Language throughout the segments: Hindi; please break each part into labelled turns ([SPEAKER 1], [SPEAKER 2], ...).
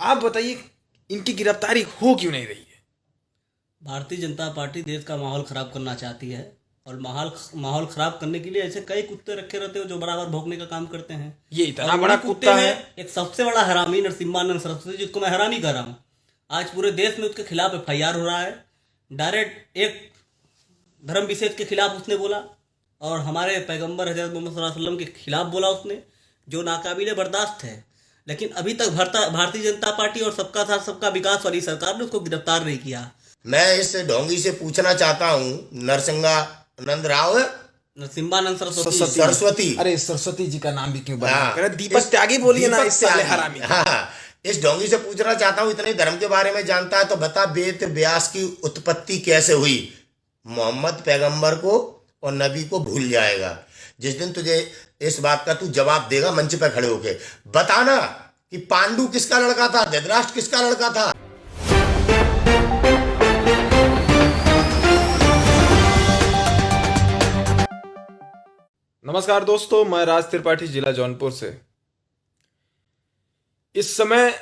[SPEAKER 1] आप बताइए इनकी गिरफ्तारी हो क्यों नहीं रही है?
[SPEAKER 2] भारतीय जनता पार्टी देश का माहौल ख़राब करना चाहती है और माहौल ख़राब करने के लिए ऐसे कई कुत्ते रखे रहते हो जो बराबर भौंकने का काम करते हैं।
[SPEAKER 1] ये इतना
[SPEAKER 2] और
[SPEAKER 1] बड़ा
[SPEAKER 2] उन्हीं
[SPEAKER 1] कुत्ता
[SPEAKER 2] में
[SPEAKER 1] है।
[SPEAKER 2] एक सबसे बड़ा हरामी नरसिम्हानंद सरस्वती, जिसको मैं हरामी कर रहा हूँ। आज पूरे देश में उसके खिलाफ FIR हो रहा है। डायरेक्ट एक धर्म विशेष के खिलाफ उसने बोला और हमारे पैगंबर हजरत मोहम्मद सल्लल्लाहु अलैहि वसल्लम के खिलाफ बोला उसने, जो नाकाबिले बर्दाश्त है। लेकिन अभी तक भारतीय जनता पार्टी और सबका साथ सबका विकास वाली सरकार ने उसको गिरफ्तार नहीं किया।
[SPEAKER 3] मैं इस ढोंगी से पूछना चाहता हूँ, नरसिंहानंद राव
[SPEAKER 2] नरसिम्हानंद
[SPEAKER 3] सरस्वती।
[SPEAKER 1] अरे सरस्वती जी का नाम भी क्यों
[SPEAKER 3] हाँ,
[SPEAKER 1] बदनाम? दीपक त्यागी बोलिए ना,
[SPEAKER 3] दीपक
[SPEAKER 1] इस साले
[SPEAKER 3] त्यागी।
[SPEAKER 1] हरामी।
[SPEAKER 3] हाँ, इस ढोंगी से पूछना चाहता हूँ, इतने धर्म के बारे में जानता है तो बता, वेद व्यास की उत्पत्ति कैसे हुई? मोहम्मद पैगंबर को और नबी को भूल जाएगा। जिस दिन तुझे इस बात का तू जवाब देगा मंच पे खड़े होके, बताना कि पांडु किसका लड़का था, धृतराष्ट्र किसका लड़का था।
[SPEAKER 1] नमस्कार दोस्तों, मैं राज त्रिपाठी, जिला जौनपुर से। इस समय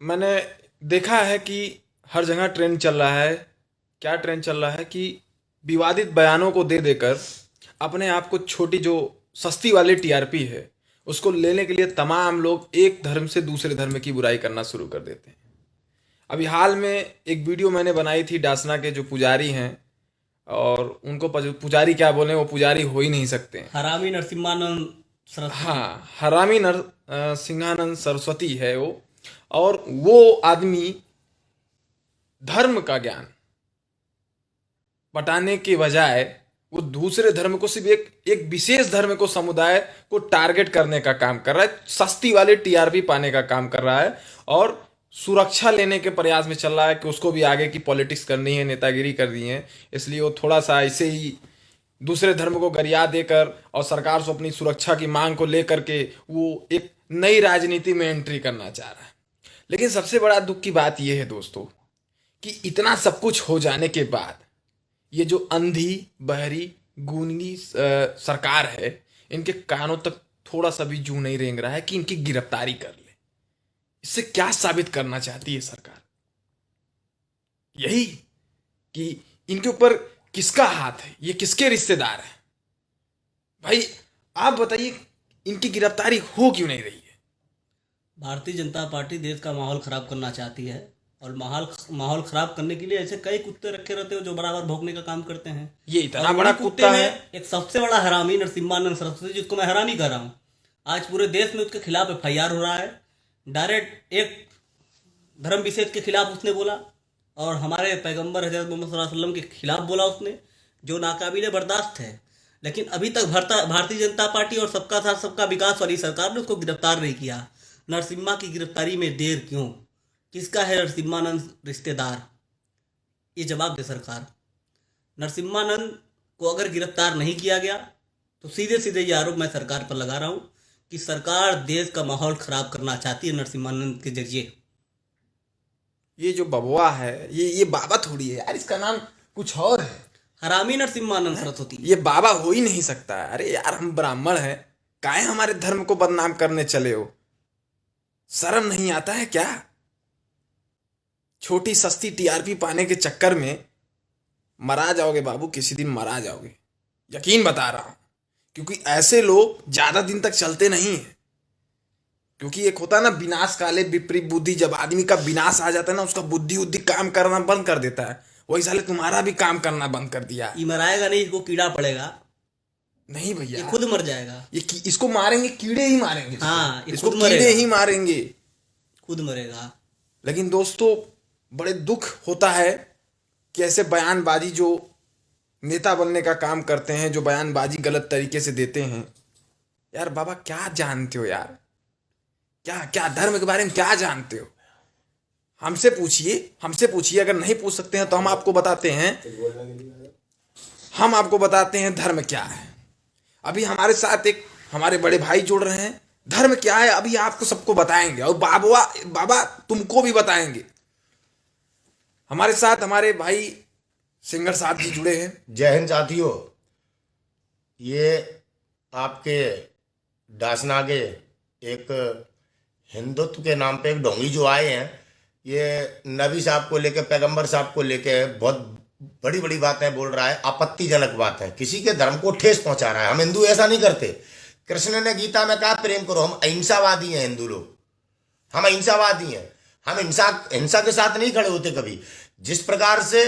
[SPEAKER 1] मैंने देखा है कि हर जगह ट्रेंड चल रहा है। क्या ट्रेंड चल रहा है कि विवादित बयानों को दे देकर अपने आप को छोटी जो सस्ती वाली TRP है उसको लेने के लिए तमाम लोग एक धर्म से दूसरे धर्म की बुराई करना शुरू कर देते हैं। अभी हाल में एक वीडियो मैंने बनाई थी डासना के जो पुजारी हैं, और उनको पुजारी क्या बोले, वो पुजारी हो ही नहीं सकते हैं।
[SPEAKER 2] हरामी नरसिम्हानंद सरस्वती।
[SPEAKER 1] हाँ, हरामी सिंहानंद सरस्वती है वो। और वो आदमी धर्म का ज्ञान बटाने के बजाय वो दूसरे धर्म को, सिर्फ एक विशेष धर्म को, समुदाय को टारगेट करने का काम कर रहा है, सस्ती वाले TRP पाने का काम कर रहा है और सुरक्षा लेने के प्रयास में चल रहा है कि उसको भी आगे की पॉलिटिक्स करनी है, नेतागिरी करनी है। इसलिए वो थोड़ा सा ऐसे ही दूसरे धर्म को गरिया देकर और सरकार से अपनी सुरक्षा की मांग को लेकर के वो एक नई राजनीति में एंट्री करना चाह रहा है। लेकिन सबसे बड़ा दुख की बात यह है दोस्तों कि इतना सब कुछ हो जाने के बाद ये जो अंधी बहरी गूंगी सरकार है, इनके कानों तक थोड़ा सा भी जू नहीं रेंग रहा है कि इनकी गिरफ्तारी कर ले। इससे क्या साबित करना चाहती है सरकार? यही कि इनके ऊपर किसका हाथ है, ये किसके रिश्तेदार हैं। भाई आप बताइए इनकी गिरफ्तारी हो क्यों नहीं रही है?
[SPEAKER 2] भारतीय जनता पार्टी देश का माहौल ख़राब करना चाहती है और माहौल ख़राब करने के लिए ऐसे कई कुत्ते रखे रहते हो जो बराबर भौंकने का काम करते हैं।
[SPEAKER 1] ये इतना
[SPEAKER 2] और
[SPEAKER 1] बड़ा
[SPEAKER 2] उन्हीं
[SPEAKER 1] कुत्ता
[SPEAKER 2] में
[SPEAKER 1] है।
[SPEAKER 2] एक सबसे बड़ा हरामी नरसिम्हानंद सरस्वती, जिसको मैं हरामी कर रहा हूँ। आज पूरे देश में उसके खिलाफ FIR हो रहा है। डायरेक्ट एक धर्म विशेष के खिलाफ उसने बोला और हमारे पैगंबर हजरत मोहम्मद सल्लल्लाहु अलैहि वसल्लम के खिलाफ बोला उसने, जो नाकाबिले बर्दाश्त है। लेकिन अभी तक भारतीय जनता पार्टी और सबका साथ सबका विकास वाली सरकार ने उसको गिरफ्तार नहीं किया। नरसिम्हा की गिरफ्तारी में देर क्यों? किसका है नरसिम्हानंद रिश्तेदार? ये जवाब दे सरकार। नरसिम्हानंद को अगर गिरफ्तार नहीं किया गया तो सीधे सीधे ये आरोप मैं सरकार पर लगा रहा हूँ कि सरकार देश का माहौल खराब करना चाहती है नरसिम्हानंद के जरिए।
[SPEAKER 1] ये जो बबुआ है, ये बाबा थोड़ी है यार, इसका नाम कुछ और है।
[SPEAKER 2] हरामी नरसिम्हानंद सरस्वती।
[SPEAKER 1] ये बाबा हो ही नहीं सकता है। अरे यार, हम ब्राह्मण हैं, काहे हमारे धर्म को बदनाम करने चले हो? शर्म नहीं आता है क्या? छोटी सस्ती TRP पाने के चक्कर में मरा जाओगे बाबू, किसी दिन मरा जाओगे, यकीन बता रहा हूं। क्योंकि ऐसे लोग ज्यादा दिन तक चलते नहीं है। क्योंकि एक होता है ना, विनाश काले विपरीत बुद्धि, जब आदमी का विनाश आ जाता है ना, उसका बुद्धि काम करना बंद कर देता है। वही साले तुम्हारा भी काम करना बंद कर दिया।
[SPEAKER 2] ये मराएगा नहीं, इसको कीड़ा पड़ेगा।
[SPEAKER 1] नहीं भैया,
[SPEAKER 2] ये खुद मर जाएगा।
[SPEAKER 1] इसको मारेंगे, कीड़े ही मारेंगे।
[SPEAKER 2] हाँ,
[SPEAKER 1] इसको कीड़े ही मारेंगे,
[SPEAKER 2] खुद मरेगा।
[SPEAKER 1] लेकिन दोस्तों बड़े दुख होता है कि ऐसे बयानबाजी जो नेता बनने का काम करते हैं, जो बयानबाजी गलत तरीके से देते हैं। यार बाबा, क्या जानते हो यार? क्या धर्म के बारे में क्या जानते हो? हमसे पूछिए। अगर नहीं पूछ सकते हैं तो हम आपको बताते हैं धर्म क्या है। अभी हमारे साथ एक हमारे बड़े भाई जुड़ रहे हैं। धर्म क्या है अभी आपको सबको बताएंगे, और बाबा तुमको भी बताएंगे। हमारे साथ हमारे भाई सिंगर साहब जी जुड़े हैं।
[SPEAKER 3] जय हिंद साथियों। ये आपके डासना के एक हिंदुत्व के नाम पे एक ढोंगी जो आए हैं, ये नबी साहब को लेके, पैगंबर साहब को लेके बहुत बड़ी बड़ी बातें बोल रहा है, आपत्तिजनक बात है, किसी के धर्म को ठेस पहुंचा रहा है। हम हिंदू ऐसा नहीं करते। कृष्ण ने गीता में कहा प्रेम करो। हम अहिंसावादी हैं हिंदू लोग, हम अहिंसावादी हैं। हम हिंसा के साथ नहीं खड़े होते कभी। जिस प्रकार से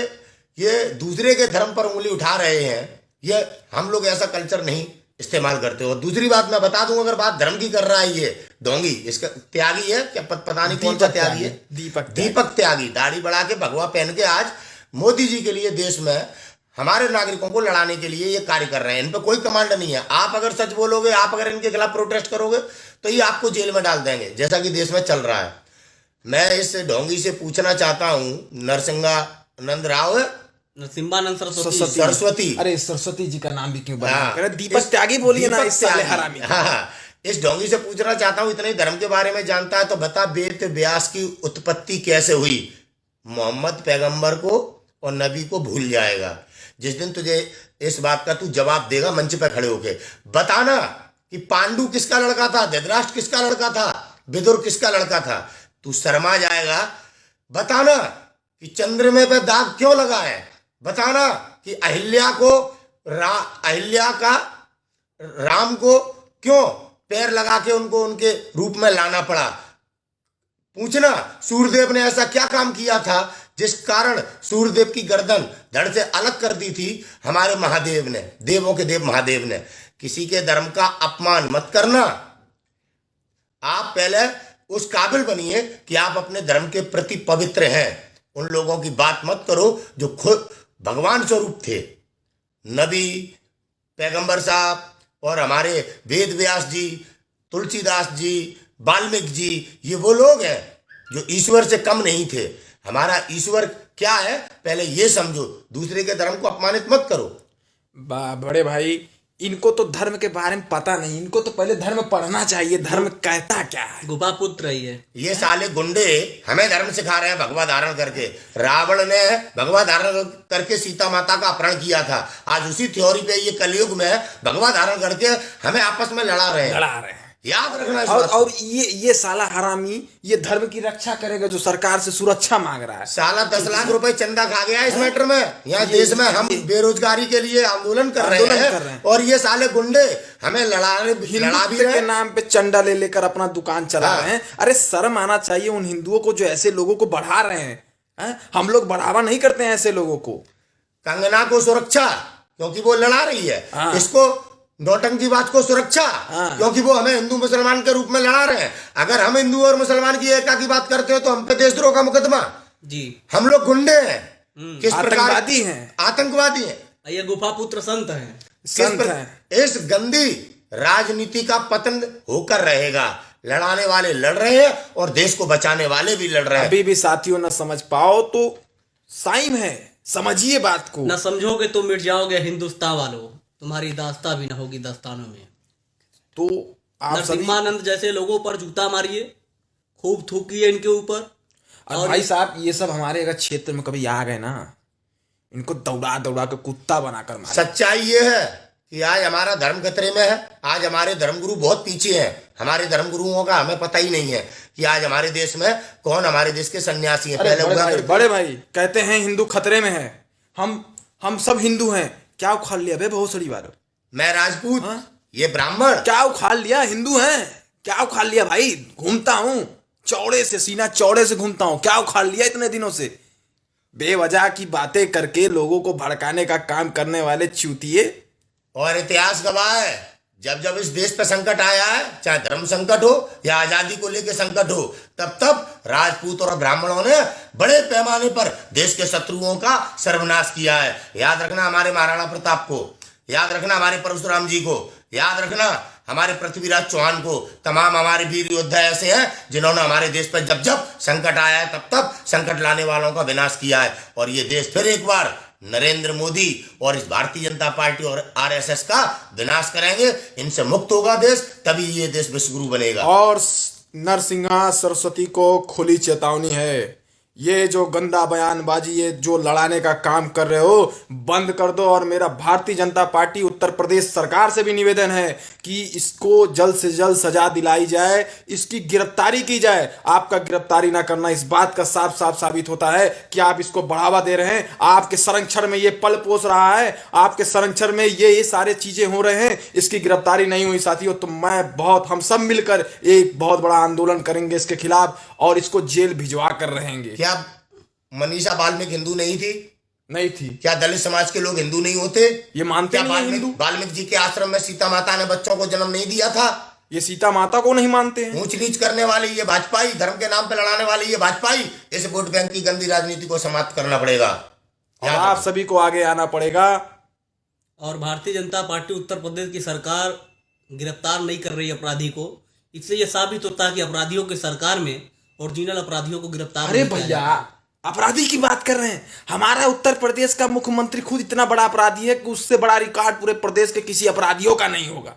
[SPEAKER 3] ये दूसरे के धर्म पर उंगली उठा रहे हैं, ये हम लोग ऐसा कल्चर नहीं इस्तेमाल करते। और दूसरी बात मैं बता दूं, अगर बात धर्म की कर रहा है ये ढोंगी, इसका त्यागी है क्या, पता नहीं कौन सा त्यागी है, दीपक त्यागी, दाढ़ी बढ़ा के भगवा पहन के आज मोदी जी के लिए देश में हमारे नागरिकों को लड़ाने के लिए ये कार्य कर रहे हैं। इन पर कोई कमांड नहीं है। आप अगर सच बोलोगे, आप अगर इनके खिलाफ प्रोटेस्ट करोगे तो ये आपको जेल में डाल देंगे, जैसा कि देश में चल रहा है। मैं इस ढोंगी से पूछना चाहता हूं, नरसिंहानंद राव है,
[SPEAKER 2] नरसिम्हानंद
[SPEAKER 3] सरस्वती,
[SPEAKER 1] अरे सरस्वती जी का नाम भी क्यों बदनाम कर रहे? दीपक त्यागी बोलिए ना, इस साले हरामी।
[SPEAKER 3] हाँ, इस ढोंगी से पूछना चाहता हूं, इतने धर्म के बारे में जानता है तो बता, वेद व्यास की उत्पत्ति कैसे हुई? मोहम्मद पैगंबर को और नबी को भूल जाएगा। जिस दिन तुझे इस बात का तू जवाब देगा मंच पर खड़े होके, बताना कि पांडु किसका लड़का था, धृतराष्ट्र किसका लड़का था, विदुर किसका लड़का था, तू शर्मा जाएगा। बताना कि चंद्रमा पे दाग क्यों लगा है। बताना कि अहिल्या का राम को क्यों पैर लगा के उनको उनके रूप में लाना पड़ा। पूछना सूर्यदेव ने ऐसा क्या काम किया था जिस कारण सूर्यदेव की गर्दन धड़ से अलग कर दी थी हमारे महादेव ने, देवों के देव महादेव ने। किसी के धर्म का अपमान मत करना। आप पहले उस काबिल बनिए कि आप अपने धर्म के प्रति पवित्र हैं। उन लोगों की बात मत करो जो खुद भगवान स्वरूप थे। नबी, पैगंबर साहब और हमारे वेद व्यास जी, तुलसीदास जी, वाल्मीकि जी, ये वो लोग हैं जो ईश्वर से कम नहीं थे। हमारा ईश्वर क्या है पहले ये समझो। दूसरे के धर्म को अपमानित मत करो।
[SPEAKER 1] बड़े भाई, इनको तो धर्म के बारे में पता नहीं। इनको तो पहले धर्म पढ़ना चाहिए, धर्म कहता क्या है।
[SPEAKER 2] गुफा पुत्र ही है
[SPEAKER 3] ये साले गुंडे हमें धर्म सिखा रहे हैं भगवा धारण करके। रावण ने भगवा धारण करके सीता माता का अपहरण किया था। आज उसी थ्योरी पे ये कलयुग में भगवा धारण करके हमें आपस में लड़ा रहे हैं। याद रखना।
[SPEAKER 1] और ये साला हरामी ये धर्म की रक्षा करेगा जो सरकार से सुरक्षा मांग रहा है।
[SPEAKER 3] साला 10 लाख रुपए चंदा खा गया इस मैटर में। यहाँ देश में हम बेरोजगारी के लिए आंदोलन कर रहे हैं और ये साले गुंडे हमें लड़ा भी रहे
[SPEAKER 1] के नाम पे चंदा ले लेकर अपना दुकान चला रहे हैं। अरे शर्म आना चाहिए उन हिंदुओं को जो ऐसे लोगों को बढ़ा रहे हैं। हम लोग बढ़ावा नहीं करते हैं ऐसे लोगों को।
[SPEAKER 3] कंगना को सुरक्षा क्योंकि वो लड़ा रही है। इसको नौटंकीबाज को सुरक्षा क्योंकि वो हमें हिंदू मुसलमान के रूप में लड़ा रहे हैं। अगर हम हिंदू और मुसलमान की एकता की बात करते हो तो हम पे देशद्रोह का मुकदमा जी। हम लोग गुंडे हैं, किस
[SPEAKER 1] आतंकवादी हैं,
[SPEAKER 3] आतंकवादी हैं।
[SPEAKER 2] ये गुफा पुत्र संत हैं।
[SPEAKER 3] इस गंदी राजनीति का पतन होकर रहेगा। लड़ाने वाले लड़ रहे हैं और देश को बचाने वाले भी लड़ रहे हैं।
[SPEAKER 1] अभी भी साथियों न समझ पाओ तो साइम है, समझिए बात को।
[SPEAKER 2] न समझोगे तो मिट जाओगे हिंदुस्तान वालों, तुम्हारी दास्तां भी ना होगी दास्तानों में।
[SPEAKER 1] तो आप
[SPEAKER 2] नरसिम्हानंद जैसे लोगों पर जूता मारिए, खूब थूकिए इनके ऊपर।
[SPEAKER 1] और भाई साहब ये सब हमारे अगर क्षेत्र में कभी आ गए ना, इनको दौड़ा दौड़ा के कुत्ता बनाकर मारे।
[SPEAKER 3] सच्चाई ये है कि आज हमारा धर्म खतरे में है। आज हमारे धर्मगुरु बहुत पीछे हैं। हमारे धर्मगुरुओं का हमें पता ही नहीं है कि आज हमारे देश में कौन हमारे देश के सन्यासी हैं। पहले
[SPEAKER 1] बड़े भाई कहते हैं हिंदू खतरे में है। हम सब हिंदू हैं। क्या उखाड़ लिया बे भोसड़ी वालों?
[SPEAKER 3] मैं राजपूत, ये ब्राह्मण।
[SPEAKER 1] क्या उखाड़ लिया? हिंदू हैं। क्या उखाड़ लिया भाई? घूमता हूं चौड़े से, सीना चौड़े से घूमता हूं। क्या उखाड़ लिया इतने दिनों से? बेवजह की बातें करके लोगों को भड़काने का काम करने वाले चूतिए।
[SPEAKER 3] और इतिहास गवाह है, जब जब इस देश पर संकट आया है, चाहे धर्म संकट हो या आजादी को लेकर संकट हो, तब तब राजपूत और ब्राह्मणों ने बड़े पैमाने पर देश के शत्रुओं का सर्वनाश किया है। याद रखना हमारे महाराणा प्रताप को, याद रखना हमारे परशुराम जी को, याद रखना हमारे पृथ्वीराज चौहान को। तमाम हमारे वीर योद्धा ऐसे हैं जिन्होंने हमारे देश पर जब जब संकट आया है तब तब संकट लाने वालों का विनाश किया है। और ये देश फिर एक बार नरेंद्र मोदी और इस भारतीय जनता पार्टी और आरएसएस का विनाश करेंगे। इनसे मुक्त होगा देश, तभी ये देश विश्वगुरु बनेगा।
[SPEAKER 1] और नरसिंहा सरस्वती को खुली चेतावनी है, ये जो गंदा बयानबाजी, ये जो लड़ाने का काम कर रहे हो बंद कर दो। और मेरा भारतीय जनता पार्टी उत्तर प्रदेश सरकार से भी निवेदन है कि इसको जल्द से जल्द सजा दिलाई जाए, इसकी गिरफ्तारी की जाए। आपका गिरफ्तारी ना करना इस बात का साफ साफ साबित होता है कि आप इसको बढ़ावा दे रहे हैं। आपके संरक्षण में ये पल पोस रहा है, आपके संरक्षण में ये सारे चीजें हो रहे हैं। इसकी गिरफ्तारी नहीं हुई साथियों तो हम सब मिलकर एक बहुत बड़ा आंदोलन करेंगे इसके खिलाफ और इसको जेल भिजवा कर रहेंगे।
[SPEAKER 3] क्या मनीषा वाल्मीकि हिंदू नहीं थी?
[SPEAKER 1] नहीं थी।
[SPEAKER 3] क्या दलित समाज के लोग हिंदू नहीं होते?
[SPEAKER 1] ये मानते
[SPEAKER 3] क्या
[SPEAKER 1] नहीं हैं हिंदू?
[SPEAKER 3] वाल्मीकि जी के आश्रम में सीता माता ने बच्चों को जन्म नहीं दिया था?
[SPEAKER 1] ये सीता माता को नहीं मानते हैं।
[SPEAKER 3] ऊंच नीच करने वाली ये भाजपाई, धर्म के नाम पे लड़ाने वाली ये भाजपाई, इस वोट बैंक की गंदी राजनीति को समाप्त करना पड़ेगा
[SPEAKER 1] और आप सभी को आगे आना पड़ेगा।
[SPEAKER 2] और भारतीय जनता पार्टी उत्तर प्रदेश की सरकार गिरफ्तार नहीं कर रही अपराधी को। इससे यह साबित होता है कि अपराधियों की सरकार में ओरिजिनल अपराधियों को गिरफ्तार
[SPEAKER 1] अरे
[SPEAKER 2] नहीं किया
[SPEAKER 1] भैया,
[SPEAKER 2] जाता।
[SPEAKER 1] अपराधी की बात कर रहे हैं। हमारा उत्तर प्रदेश का मुख्यमंत्री खुद इतना बड़ा अपराधी है कि उससे बड़ा रिकॉर्ड पूरे प्रदेश के किसी अपराधियों का नहीं होगा।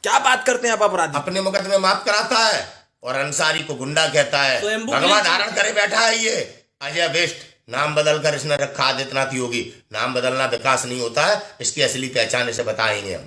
[SPEAKER 1] क्या बात करते हैं आप? अपराधी
[SPEAKER 3] अपने मुकदमे माफ कराता है और अंसारी को गुंडा कहता है।
[SPEAKER 2] स्वयंभू
[SPEAKER 3] भगवा
[SPEAKER 2] पुलिस-
[SPEAKER 3] धारण करे बैठा है ये अजय बेस्ट। नाम बदलकर इसने रखा आदित्यनाथ योगी। नाम बदलना विकास नहीं होता है, इसकी असली पहचान इसे बताएंगे हम।